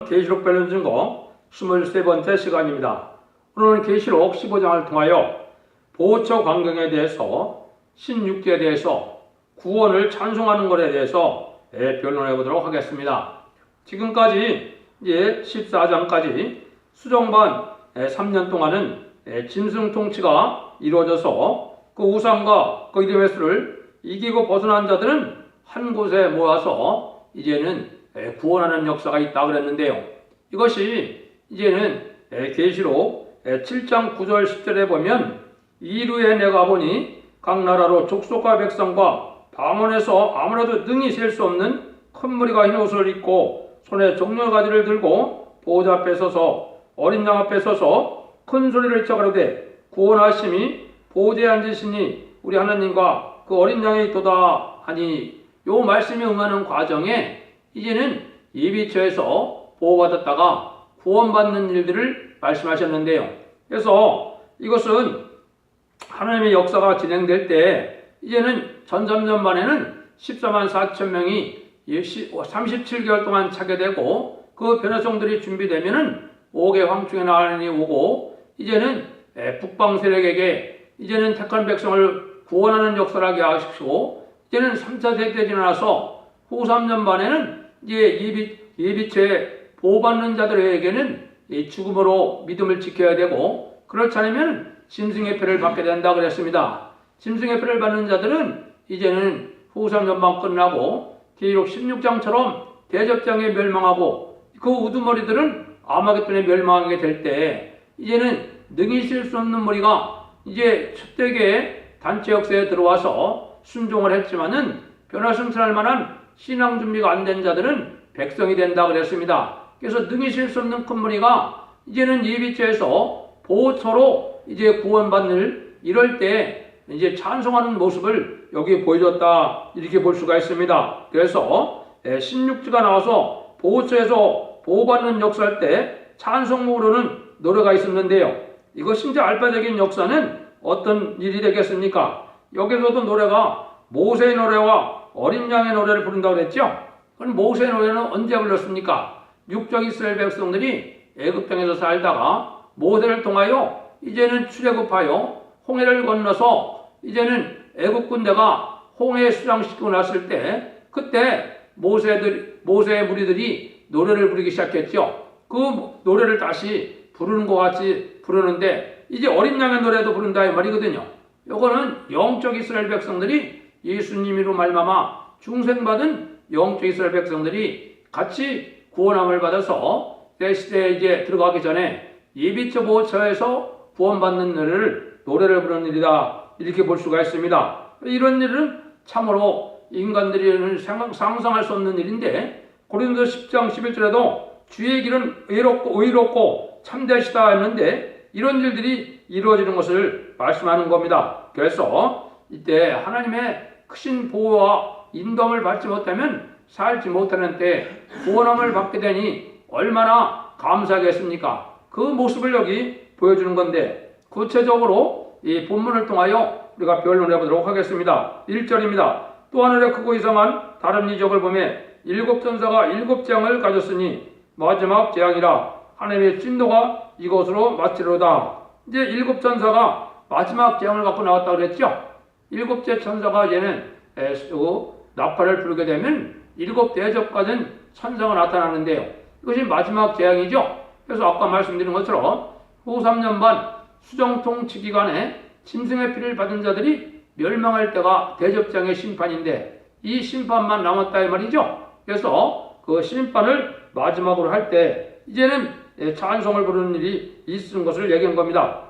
계시록 변론 증거 23번째 시간입니다. 오늘은 계시록 15장을 통하여 보호처 광경에 대해서 신육지에 대해서 구원을 찬송하는 것에 대해서 변론해 보도록 하겠습니다. 지금까지 이제 14장까지 수정반 3년 동안은 짐승 통치가 이루어져서 그 우상과 그 이름의 수를 이기고 벗어난 자들은 한 곳에 모아서 이제는 구원하는 역사가 있다 그랬는데요. 이것이 이제는 계시록 7장 9절 10절에 보면 이루에 내가 보니 각 나라로 족속과 백성과 방언에서 아무래도 능히 셀 수 없는 큰 무리가 흰 옷을 입고 손에 종려가지를 들고 보호자 앞에 서서 어린 양 앞에 서서 큰 소리를 쳐가로되 구원하심이 보호자에 앉으시니 우리 하나님과 그 어린 양이 있도다 하니, 요 말씀이 응하는 과정에 이제는 예비처에서 보호받았다가 구원받는 일들을 말씀하셨는데요. 그래서 이것은 하나님의 역사가 진행될 때 이제는 전삼년반에는 14만 4천 명이 37개월 동안 차게 되고, 그 변화성들이 준비되면은 5개 황충의 나라니 오고 이제는 북방 세력에게 이제는 택한 백성을 구원하는 역사를 하게 하시고, 이제는 3차 대대에 지나서 후 3년반에는 이제 예비처에 보호받는 자들에게는 죽음으로 믿음을 지켜야 되고, 그렇지 않으면 짐승의 표를 받게 된다 그랬습니다. 짐승의 표를 받는 자들은 이제는 후 3년반 끝나고 계시록 16장처럼 대접장에 멸망하고, 그 우두머리들은 아마겟돈에 멸망하게 될 때 이제는 능히 쉴 수 없는 머리가 이제 첫대계 단체 역사에 들어와서 순종을 했지만은 변화승천할 만한 신앙 준비가 안 된 자들은 백성이 된다 그랬습니다. 그래서 능히 쉴 수 없는 큰 무리가 이제는 예비처에서 보호처로 이제 구원받는 이럴 때 이제 찬송하는 모습을 여기 보여줬다, 이렇게 볼 수가 있습니다. 그래서 16주가 나와서 보호처에서 보호받는 역사할 때 찬송으로는 노래가 있었는데요. 이것이 이제 알파적인 역사는 어떤 일이 되겠습니까? 여기서도 노래가 모세의 노래와 어린 양의 노래를 부른다고 그랬죠? 그럼 모세의 노래는 언제 불렀습니까? 육적 이스라엘 백성들이 애굽 땅에서 살다가 모세를 통하여 이제는 출애굽하여 홍해를 건너서 이제는 애굽 군대가 홍해에 수장시키고 났을 때, 그때 모세의 무리들이 노래를 부르기 시작했죠. 그 노래를 다시 부르는 것 같이 부르는데, 이제 어린 양의 노래도 부른다 이 말이거든요. 요거는 영적 이스라엘 백성들이 예수님으로 말미암아 중생받은 영적 이스라엘 백성들이 같이 구원함을 받아서 때 시대에 이제 들어가기 전에 예비처 보호처에서 구원받는 노래를 부르는 일이다, 이렇게 볼 수가 있습니다. 이런 일은 참으로 인간들이 상상할 수 없는 일인데, 고린도 10장 11절에도 주의 길은 의롭고 참되시다 했는데 이런 일들이 이루어지는 것을 말씀하는 겁니다. 그래서 이때 하나님의 크신 보호와 인도함을 받지 못하면 살지 못하는 때 구원함을 받게 되니 얼마나 감사하겠습니까? 그 모습을 여기 보여주는 건데, 구체적으로 이 본문을 통하여 우리가 변론해 보도록 하겠습니다. 1절입니다. 또 하늘에 크고 이상한 다른 이적을 보며 7 천사가 7 재앙을 가졌으니 마지막 재앙이라 하나님의 진노가 이것으로 마치로다. 이제 7 천사가 마지막 재앙을 갖고 나왔다고 그랬죠. 7째 천사가 얘는 나팔을 불게 되면 7 대접받은 천사가 나타나는데요. 이것이 마지막 재앙이죠. 그래서 아까 말씀드린 것처럼 후 3년반 수정통치 기간에 짐승의 피를 받은 자들이 멸망할 때가 대접장의 심판인데, 이 심판만 남았다 이 말이죠. 그래서 그 심판을 마지막으로 할 때 이제는 찬송을 부르는 일이 있은 것을 얘기한 겁니다.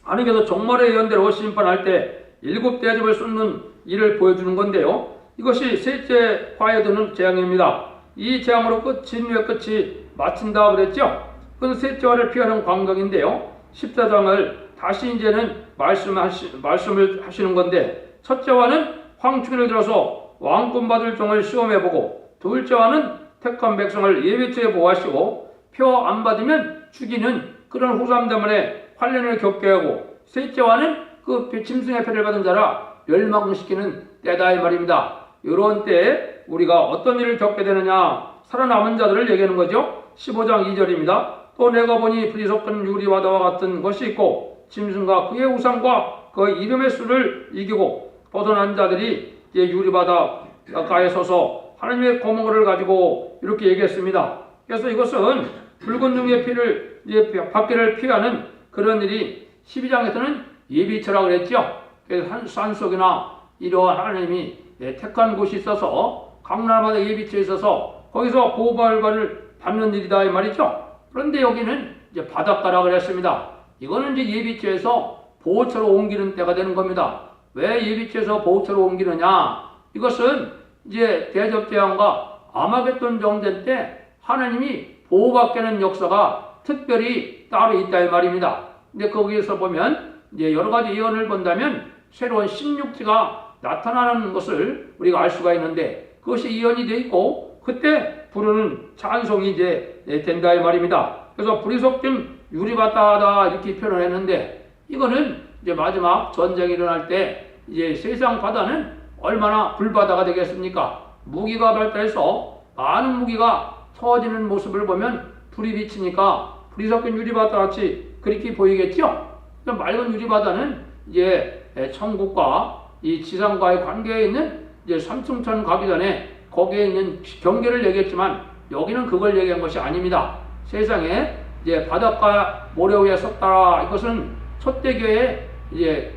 하나님께서 종말의 예언대로 심판할 때 7 대접을 쏟는 일을 보여주는 건데요. 이것이 셋째 화에 드는 재앙입니다. 이 재앙으로 진노의 끝이 마친다 그랬죠. 그건 셋째 화를 피하는 광경인데요. 14장을 다시 이제는 말씀을 하시는 건데, 첫째 화는 황충을 들어서 왕권 받을 종을 시험해보고, 둘째 화는 택한 백성을 예비처에 보호하시고 표 안 받으면 죽이는 그런 후삼 때문에 환련을 겪게 하고, 셋째 화는 그 짐승의 표를 받은 자라 멸망시키는 때다 이 말입니다. 이런 때에 우리가 어떤 일을 겪게 되느냐, 살아남은 자들을 얘기하는 거죠. 15장 2절입니다. 또 내가 보니 불이 섞은 유리바다와 같은 것이 있고 짐승과 그의 우상과 그 이름의 수를 이기고 벗어난 자들이 이제 유리바다 가까이에 서서 하나님의 검을 가지고 이렇게 얘기했습니다. 그래서 이것은 붉은 등의 피를 이제 받기를 피하는 그런 일이 12장에서는 예비처라고 그랬죠. 그래서 산속이나 이러한 하나님이 택한 곳이 있어서 강나라마다 예비처에 있어서 거기서 보호발관을 받는 일이다 이 말이죠. 그런데 여기는 이제 바닷가라 그랬습니다. 이거는 이제 예비처에서 보호처로 옮기는 때가 되는 겁니다. 왜 예비처에서 보호처로 옮기느냐? 이것은 이제 대접재앙과 아마겟돈 정전 때 하나님이 보호받게 역사가 특별히 따로 있다 이 말입니다. 근데 거기에서 보면 이제 여러 가지 예언을 본다면 새로운 신육지가 나타나는 것을 우리가 알 수가 있는데 그것이 예언이 되어 있고 그때 부르는 찬송이 이제 된다 이 말입니다. 그래서 불이 섞인 유리바다다 이렇게 표현을 했는데 이거는 이제 마지막 전쟁이 일어날 때 이제 세상 바다는 얼마나 불바다가 되겠습니까? 무기가 발달해서 많은 무기가 터지는 모습을 보면 불이 비치니까 불이 섞인 유리바다 같이 그렇게 보이겠죠? 맑은 유리바다는 이제 천국과 이 지상과의 관계에 있는 이제 삼층천 가기 전에 거기에 있는 경계를 얘기했지만 여기는 그걸 얘기한 것이 아닙니다. 세상에 이제 바닷가 모래 위에 섰다 이것은 초대교회에 이제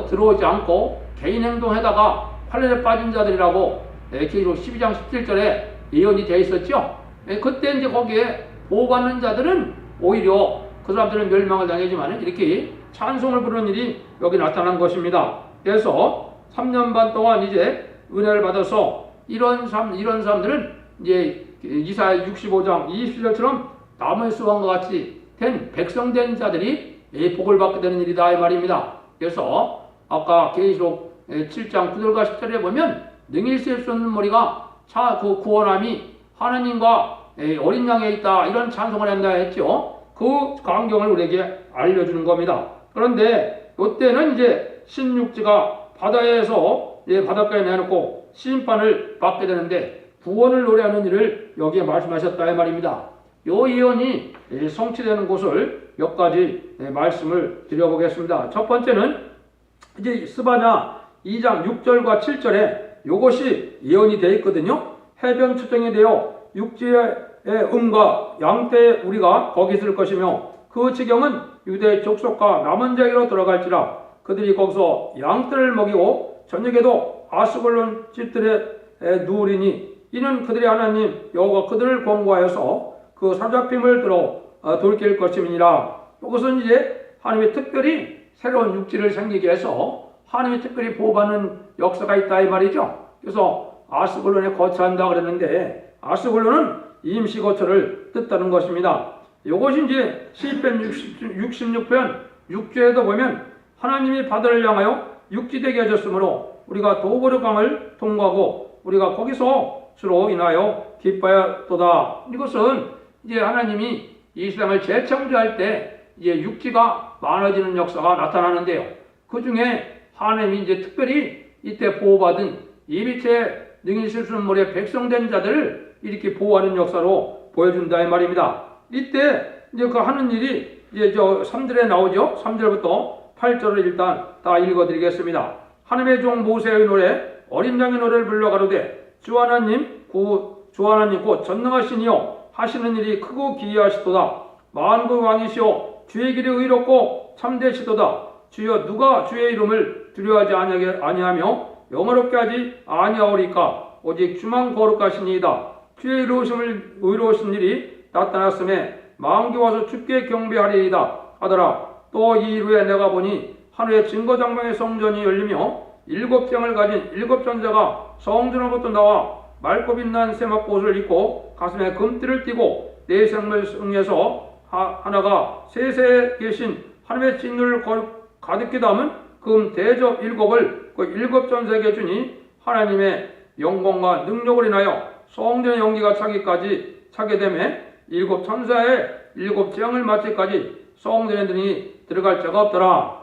들어오지 않고 개인 행동에다가 환란에 빠진 자들이라고 계시록 12장 17절에 예언이 되어 있었죠. 그때 이제 거기에 보호받는 자들은 오히려 그 사람들은 멸망을 당하지만 이렇게 찬송을 부르는 일이 여기 나타난 것입니다. 그래서 3년 반 동안 이제 은혜를 받아서 이런 사람들은 이제 이사야 65장 20절처럼 나무의 수확과 같이 된 백성된 자들이 복을 받게 되는 일이다 이 말입니다. 그래서 아까 계시록 7장 9절과 10절에 보면 능히 셀 수 없는 머리가 그 구원함이 하나님과 어린 양에 있다 이런 찬송을 한다 했죠. 그 광경을 우리에게 알려주는 겁니다. 그런데 이때는 이제 신육지가 바다에서 바닷가에 내놓고 심판을 받게 되는데 구원을 노래하는 일을 여기에 말씀하셨다 이 말입니다. 이 예언이 성취되는 곳을 몇 가지 말씀을 드려보겠습니다. 첫 번째는 이제 스바냐 2장 6절과 7절에 이것이 예언이 되어 있거든요. 해변 추정이 되어 육지의 음과 양떼 우리가 거기 있을 것이며 그 지경은 유대 족속과 남은 자에게로 들어갈지라 그들이 거기서 양떼를 먹이고 저녁에도 아스글론 집들에 누우리니 이는 그들의 하나님 여호와가 그들을 권고하여서 그 사잡힘을 들어 돌킬 것임이니라. 이것은 이제 하나님이 특별히 새로운 육지를 생기게 해서 하나님이 특별히 보호받는 역사가 있다 이 말이죠. 그래서 아스글론에 거처한다 그랬는데 아스글론은 임시거처를 뜻하는 것입니다. 이것이 이제 시편 66편 6절에도 보면 하나님이 바다를 향하여 육지되게 하셨으므로 우리가 도보르 강을 통과하고 우리가 거기서 주로 인하여 기뻐하였도다. 이것은 이제 하나님이 이 세상을 재창조할 때 이제 육지가 많아지는 역사가 나타나는데요. 그 중에 하나님이 이제 특별히 이때 보호받은 예비체 능히 쓸 수 없는 머리에 백성된 자들을 이렇게 보호하는 역사로 보여준다 이 말입니다. 이때 이제 그 하는 일이 이제 3절에 나오죠. 3절부터 8절을 일단 다 읽어드리겠습니다. 하나님의 종 모세의 노래 어린 양의 노래를 불러 가로되 주 하나님 곧 전능하시니요 하시는 일이 크고 기이하시도다. 만국 왕이시오 주의 길이 의롭고 참되시도다. 주여 누가 주의 이름을 두려워하지 아니하며 영어롭게 하지 아니하오리까 오직 주만 거룩하시니이다. 주의 의로우신 일이 나타났음에 마음기 와서 주께 경배하리이다 하더라. 또 이 이후에 내가 보니 하늘의 증거장막의 성전이 열리며 7장을 가진 7전자가 성전으로부터 나와 맑고 빛난 세마포옷을 입고 가슴에 금띠를 띠고 네 생물중에서 하나가 세세에 계신 하나님의 진노를 가득히 담은 금 대접 7을 그 7전사에게 주니 하나님의 영광과 능력을 인하여 성전의 연기가 차게 되매 7천사의 7재앙을 마치까지 성전에 들이 들어갈 자가 없더라.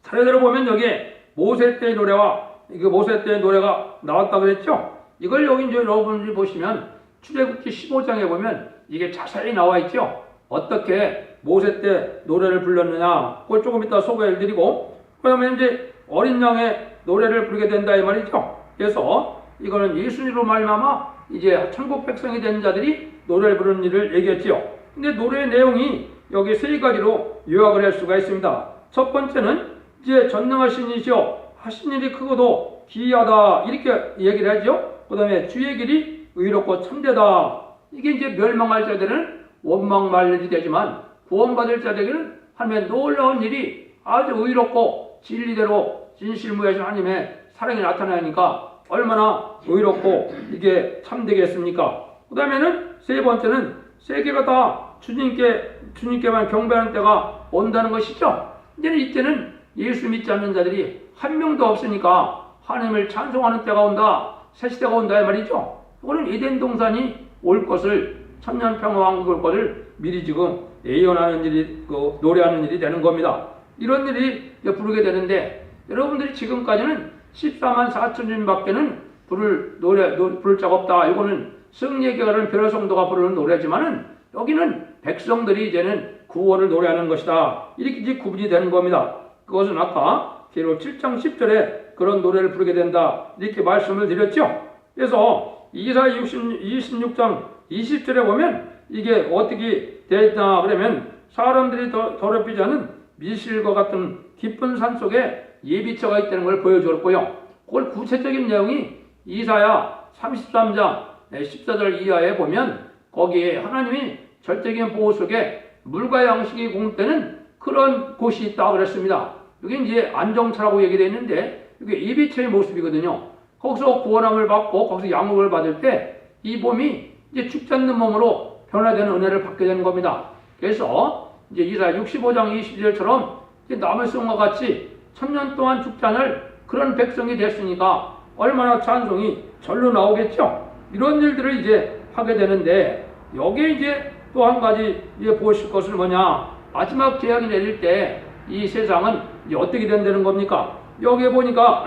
차례대로 보면 여기에 모세 때의 노래와 모세 때의 노래가 나왔다 그랬죠. 이걸 여기 이제 여러분들이 보시면 출애굽기 15장에 보면 이게 자세히 나와 있죠. 어떻게 모세 때 노래를 불렀느냐, 그걸 조금 이따 소개해 드리고, 그러면 이제 어린 양의 노래를 부르게 된다 이 말이죠. 그래서 이거는 예수님으로 말미암아 이제 천국 백성이 된 자들이 노래를 부르는 일을 얘기했지요. 근데 노래의 내용이 여기 세 가지로 요약을 할 수가 있습니다. 첫 번째는 이제 전능하신 이시여 하신 일이 크고도 기이하다 이렇게 얘기를 하죠. 그 다음에 주의 길이 의롭고 참되다. 이게 이제 멸망할 자들은 원망말년이 되지만 구원받을 자들에게는 하나님의 놀라운 일이 아주 의롭고 진리대로 진실무하신 하나님의 사랑이 나타나니까 얼마나 의롭고 이게 참되겠습니까? 그 다음에는 세 번째는 세계가 다 주님께만 경배하는 때가 온다는 것이죠. 이제는 이때는 예수 믿지 않는 자들이 한 명도 없으니까 하나님을 찬송하는 때가 온다, 새 시대가 온다 이 말이죠. 그거는 에덴 동산이 올 것을, 천년평화왕국이 올 것을 미리 지금 예언하는 일이, 노래하는 일이 되는 겁니다. 이런 일이 부르게 되는데, 여러분들이 지금까지는 14만 4천년밖에는 부를 자가 없다. 이거는 승리계가는 별성도가 부르는 노래지만은 여기는 백성들이 이제는 구원을 노래하는 것이다. 이렇게 이제 구분이 되는 겁니다. 그것은 아까 계로 7장 10절에 그런 노래를 부르게 된다. 이렇게 말씀을 드렸죠. 그래서 이사야 26장 20절에 보면 이게 어떻게 되었나 그러면 사람들이 더럽히지 않은 미실과 같은 깊은 산 속에 예비처가 있다는 걸 보여주었고요. 그걸 구체적인 내용이 이사야 33장 14절 이하에 보면 거기에 하나님이 절대적인 보호 속에 물과 양식이 공급되는 그런 곳이 있다 그랬습니다. 이게 이제 안정처라고 얘기되어 있는데 이게 예비처의 모습이거든요. 거기서 구원함을 받고 거기서 양육을 받을 때 이 몸이 이제 죽지 않는 몸으로 변화되는 은혜를 받게 되는 겁니다. 그래서 이제 이사야 65장 20절처럼 남의 성과 같이 천년 동안 죽지 않을 그런 백성이 됐으니까 얼마나 찬송이 절로 나오겠죠. 이런 일들을 이제 하게 되는데 여기에 이제 또 한 가지 이제 보실 것은 뭐냐? 마지막 재앙이 내릴 때 이 세상은 이제 어떻게 된다는 겁니까? 여기에 보니까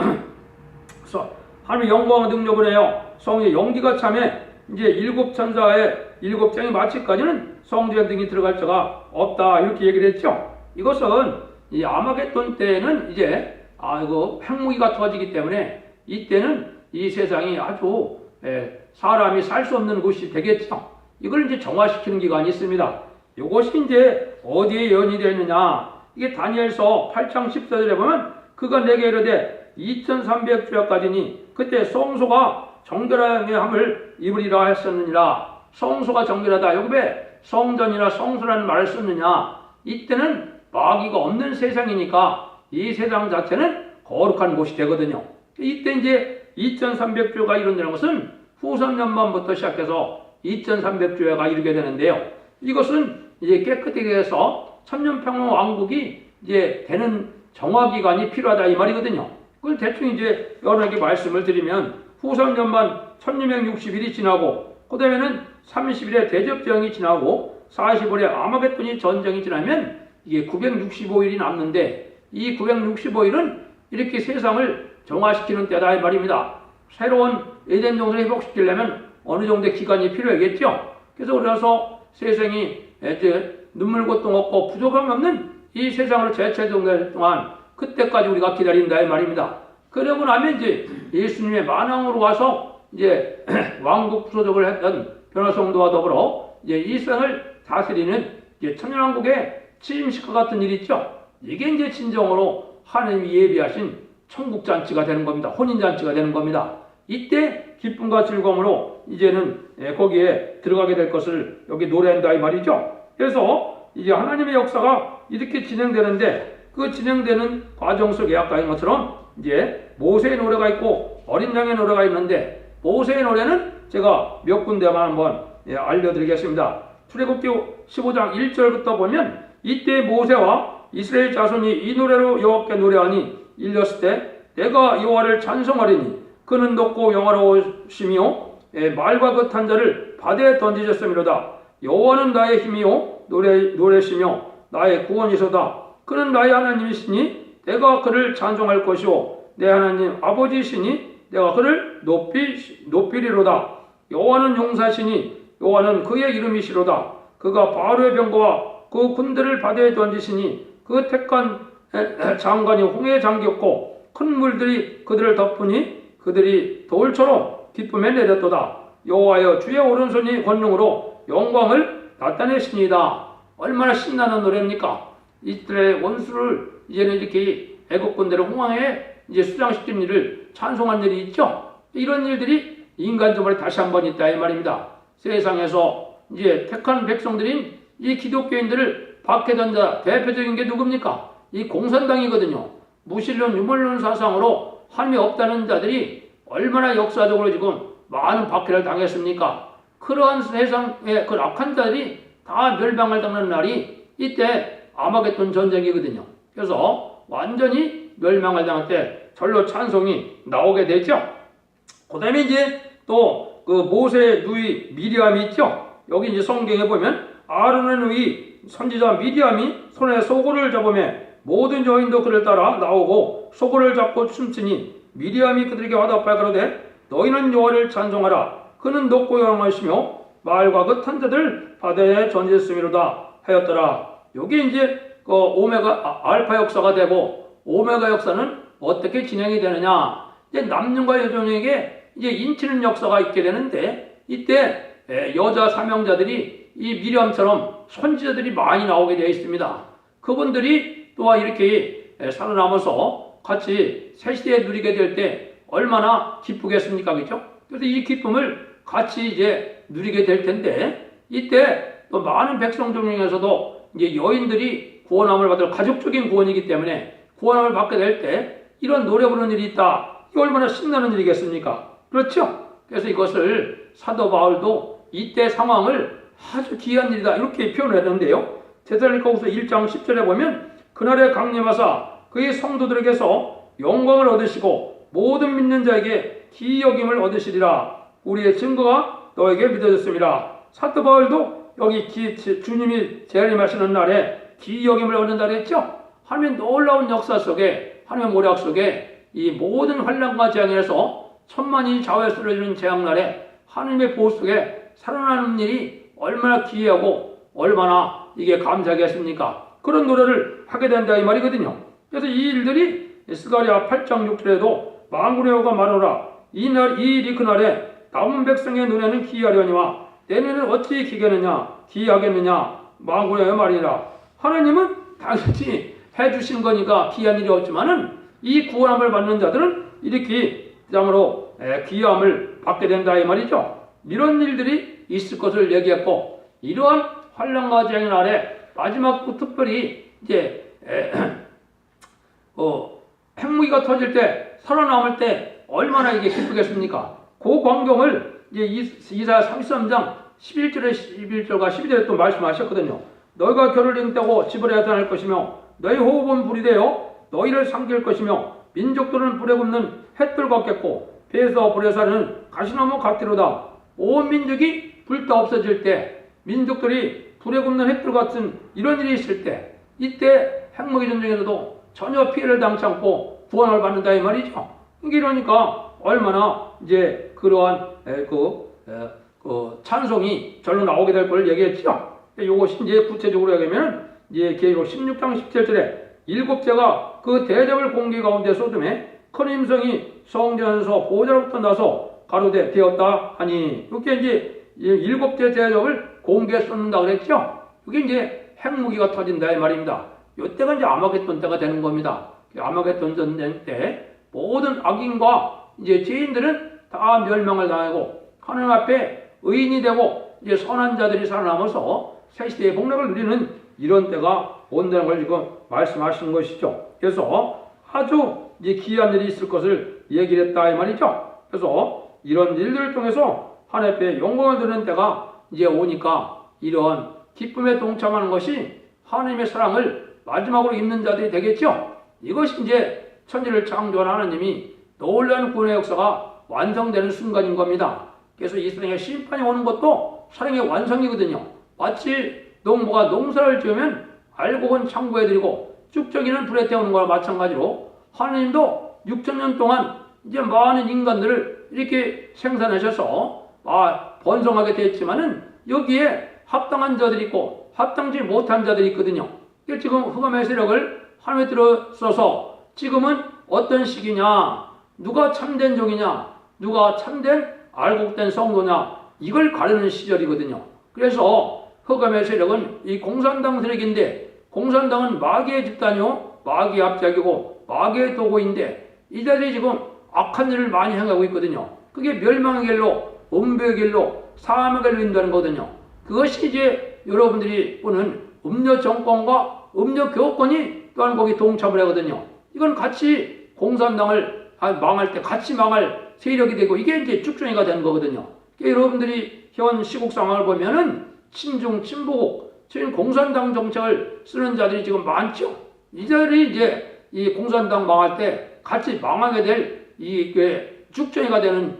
하나님의 영광과 능력을 해요. 성의 연기가 참해 이제 일곱 천사의 일곱 장이 마치까지는 성전 등이 들어갈 자가 없다 이렇게 얘기를 했죠. 이것은 이 아마겟돈 때는 이제 핵무기가 터지기 때문에 이때는 이 세상이 아주 사람이 살 수 없는 곳이 되겠죠. 이걸 이제 정화시키는 기간이 있습니다. 이것이 이제 어디에 예언이 되어 있느냐? 이게 다니엘서 8장 14절에 보면 그가 내게 이르되 2300주야까지니 그때 성소가 정결함의 함을 입으리라 했었느니라. 성소가 정결하다. 여기 왜 성전이나 성소라는 말을 썼느냐? 이때는 마귀가 없는 세상이니까 이 세상 자체는 거룩한 곳이 되거든요. 이때 이제 2300주가 이룬다는 것은 후삼년만부터 시작해서 2300주야가 이루게 되는데요. 이것은 이제 깨끗하게 해서 천년평화왕국이 이제 되는 정화기간이 필요하다 이 말이거든요. 그걸 대충 이제 여러분에게 말씀을 드리면 후삼년만 1660일이 지나고 그 다음에는 30일에 대접정이 지나고 40일에 아마겟돈이 전쟁이 지나면 이게 965일이 남는데 이 965일은 이렇게 세상을 정화시키는 때다 이 말입니다. 새로운 에덴 동산을 회복시키려면 어느 정도의 기간이 필요하겠죠. 그래서 세상이 이제 눈물 고통 없고 부족함이 없는 이 세상으로 재체정될 동안 그때까지 우리가 기다린다 이 말입니다. 그러고 나면 이제 예수님의 만왕으로 와서 이제 왕국 부소적을 했던 변화성도와 더불어 이제 이 세상을 다스리는 이제 천년왕국의 취임식과 같은 일이 있죠. 이게 이제 진정으로 하나님이 예비하신 천국잔치가 되는 겁니다. 혼인잔치가 되는 겁니다. 이때 기쁨과 즐거움으로 이제는 거기에 들어가게 될 것을 여기 노래한다 이 말이죠. 그래서 이제 하나님의 역사가 이렇게 진행되는데 그 진행되는 과정 속에 아까 한 것처럼 이제 모세의 노래가 있고 어린 양의 노래가 있는데 모세의 노래는 제가 몇 군데만 한번 알려드리겠습니다. 출애굽기 15장 1절부터 보면 이때 모세와 이스라엘 자손이 이 노래로 여호와께 노래하니 일렀을 때 내가 여호와를 찬송하리니 그는 높고 영화로우시며 말과 그 탄자를 바다에 던지셨음이로다. 여호와는 나의 힘이요 노래시며 나의 구원이소다. 그는 나의 하나님이시니 내가 그를 찬송할 것이요 내 하나님 아버지시니 내가 그를 높이리로다. 여호와는 용사시니 여호와는 그의 이름이시로다. 그가 바로의 병거와 그 군대를 바다에 던지시니 그 택한 장관이 홍해에 잠겼고 큰 물들이 그들을 덮으니 그들이 돌처럼 기쁨에 내렸도다. 여호와여 주의 오른손이 권능으로 영광을 나타내시니이다. 얼마나 신나는 노래입니까? 이스라엘의 원수를 이제는 이렇게 애국 군대를 홍해에 이제 수장시킨 일을 찬송한 일이 있죠. 이런 일들이 인간적으로 다시 한번 있다 이 말입니다. 세상에서 이제 택한 백성들인 이 기독교인들을 박해던 자 대표적인 게 누굽니까? 이 공산당이거든요. 무신론 유물론 사상으로 하나님이 없다는 자들이 얼마나 역사적으로 지금 많은 박해를 당했습니까? 그러한 세상의 그 악한 자들이 다 멸망을 당하는 날이 이때 아마겟돈 전쟁이거든요. 그래서 완전히 멸망을 당할 때 절로 찬송이 나오게 되죠. 그 다음에 이제 또 그 모세의 누이 미리암이 있죠. 여기 이제 성경에 보면 아론의 누이 선지자 미리암이 손에 소고를 잡으며 모든 여인도 그를 따라 나오고 소고를 잡고 춤추니 미리암이 그들에게 화답하여 가로되 너희는 여호와를 찬송하라. 그는 높고 영원하시며 말과 그 탄자들 바다에 던졌음이로다 하였더라. 여기 이제 그 알파 역사가 되고 오메가 역사는 어떻게 진행이 되느냐? 이제 남녀과 여종에게 이제 인치는 역사가 있게 되는데 이때 여자 사명자들이 이 미리암처럼 선지자들이 많이 나오게 되어 있습니다. 그분들이 또한 이렇게 살아남아서 같이 새 시대에 누리게 될 때 얼마나 기쁘겠습니까? 그렇죠? 그래서 이 기쁨을 같이 이제 누리게 될 텐데 이때 또 많은 백성 중에서도 이제 여인들이 구원함을 받을 가족적인 구원이기 때문에 구원함을 받게 될 때 이런 노래 부르는 일이 있다. 이거 얼마나 신나는 일이겠습니까? 그렇죠? 그래서 이것을 사도 바울도 이때 상황을 아주 귀한 일이다 이렇게 표현했는데요. 데살로니가후서 1장 10절에 보면 그날에 강림하사 그의 성도들에게서 영광을 얻으시고 모든 믿는 자에게 기이 여김을 얻으시리라. 우리의 증거가 너에게 믿어졌습니다. 사도 바울도 여기 주님이 재림하시는 날에 기이 여김을 얻는다 그랬죠. 하나님의 놀라운 역사 속에 하나님의 모략 속에 이 모든 환난과 재앙에서 천만이 좌우에 쓰러지는 재앙날에 하나님의 보호 속에 살아나는 일이 얼마나 기이하고 얼마나 이게 감사하겠습니까? 그런 노래를 하게 된다 이 말이거든요. 그래서 이 일들이 스가랴 8장 6절에도 만군의 여호와가 말하노라 이 일이 그날에 남은 백성의 눈에는 기이하려니와 내 눈에는 어찌 기이하겠느냐 만군의 여호와 말이라. 하나님은 당연히 해주신 거니까 기이한 일이 없지만은 이 구원함을 받는 자들은 이렇게 장으로 귀함을 받게 된다 이 말이죠. 이런 일들이 있을 것을 얘기했고 이러한 환난과 재앙의 날에 마지막 특별히 이제 핵무기가 터질 때 살아남을 때 얼마나 이게 기쁘겠습니까? 그 광경을 이제 이사야 33장 11절에 11절과 12절에 또 말씀하셨거든요. 너희가 결을 잉태고 집을 해산할 것이며 너희 호흡은 불이 되어 너희를 삼킬 것이며 민족들은 불에 굽는 햇불 같겠고 배에서 불에 사르는 가시나무 같으로다. 온 민족이 불타 없어질 때 민족들이 불에 굽는 햇불 같은 이런 일이 있을 때 이때 핵무기 전쟁에서도 전혀 피해를 당치 않고 구원을 받는다 이 말이죠. 이러니까 얼마나 이제 그러한 찬송이 절로 나오게 될 걸 얘기했죠. 이것이 이제 구체적으로 얘기하면 이제 계시록 16장 17절에 일곱째가 그 대접을 공기 가운데 쏟음에 큰 힘성이 성전에서 보좌로부터 나서 가로되 되었다 하니 이렇게 이제 일곱째 대접을 공기에 쏟는다 그랬죠. 이게 이제 핵무기가 터진다 이 말입니다. 이때가 이제 아마겟돈 때가 되는 겁니다. 아마겟돈 전쟁 때 모든 악인과 이제 죄인들은 다 멸망을 당하고 하나님 앞에 의인이 되고 이제 선한 자들이 살아남아서 새 시대의 복락을 누리는 이런 때가 온다는 걸 지금 말씀하시는 것이죠. 그래서 아주 이제 기이한 일이 있을 것을 얘기를 했다 이 말이죠. 그래서 이런 일들을 통해서 하나님 앞에 영광을 드리는 때가 이제 오니까 이런 기쁨에 동참하는 것이 하나님의 사랑을 마지막으로 입는 자들이 되겠죠. 이것이 이제 천지를 창조한 하나님이 놀라운 구원의 역사가 완성되는 순간인 겁니다. 그래서 이 세상에 심판이 오는 것도 사랑의 완성이거든요. 마치 농부가 농사를 지으면 알곡은 창고에 들이고 쭉정이는 불에 태우는 거와 마찬가지로 하나님도 6천년 동안 이제 많은 인간들을 이렇게 생산하셔서 번성하게 됐지만은 여기에 합당한 자들이 있고 합당치 못한 자들이 있거든요. 지금 흑암의 세력을 하나님에 들어서서 지금은 어떤 시기냐, 누가 참된 종이냐, 누가 참된 알곡된 성도냐, 이걸 가르는 시절이거든요. 그래서 흑암의 세력은 이 공산당 세력인데, 공산당은 마귀의 집단이요, 마귀의 합작이고 마귀의 도구인데, 이 자들이 지금 악한 일을 많이 행하고 있거든요. 그게 멸망의 길로, 음배의 길로, 사함의 길로 인도하는 거거든요. 그것이 이제 여러분들이 보는 음료 정권과 음료 교권이 또한 거기 동참을 하거든요. 이건 같이 공산당을 망할 때 같이 망할 세력이 되고, 이게 이제 쭉정이가 되는 거거든요. 그러니까 여러분들이 현 시국 상황을 보면은 친중, 친보국, 지금 공산당 정책을 쓰는 자들이 지금 많죠. 이 자들이 이제 이 공산당 망할 때 같이 망하게 될 이 쭉정이가 되는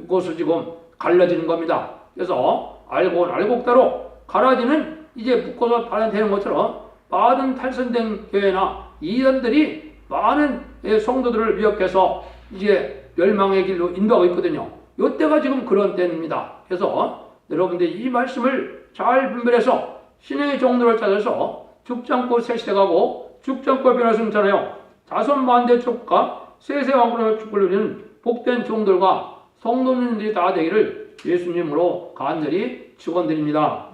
것을 지금 갈라지는 겁니다. 그래서 알곡대로 갈라지는 이제 묶어서 발현되는 것처럼 많은 탈선된 교회나 이단들이 많은 성도들을 미혹해서 이제 멸망의 길로 인도하고 있거든요. 이때가 지금 그런 때입니다. 그래서 여러분들이 이 말씀을 잘 분별해서 신의 종로를 찾아서 죽지 않고 세시대가고 죽지 않고 변화 승천하여 자손만대 족과 세세 왕국의 축복을 누리는 복된 종들과 성도님들이 다 되기를 예수님으로 간절히 축원드립니다.